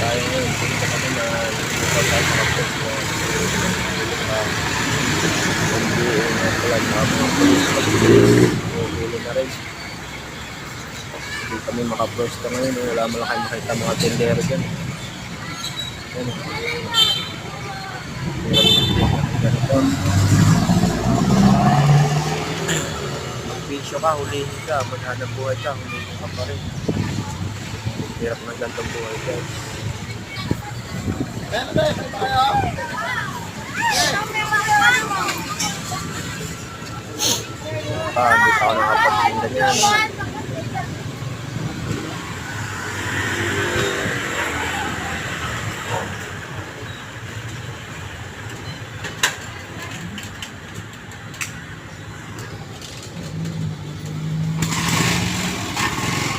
tayo ngayon. Punta kami na ikaw tayo makapos na hindi na pala mga polis huli na rin. Hindi kami makapwesto ngayon. Wala mo lang kayo makita mga tendero dyan. Yan. Magbisyo ka, hulihin ka, maghanap buhay ka, hulihin ka pa rin. Hirap ng gantong buhay guys. Hindi pa ako nakapagtinda niyan.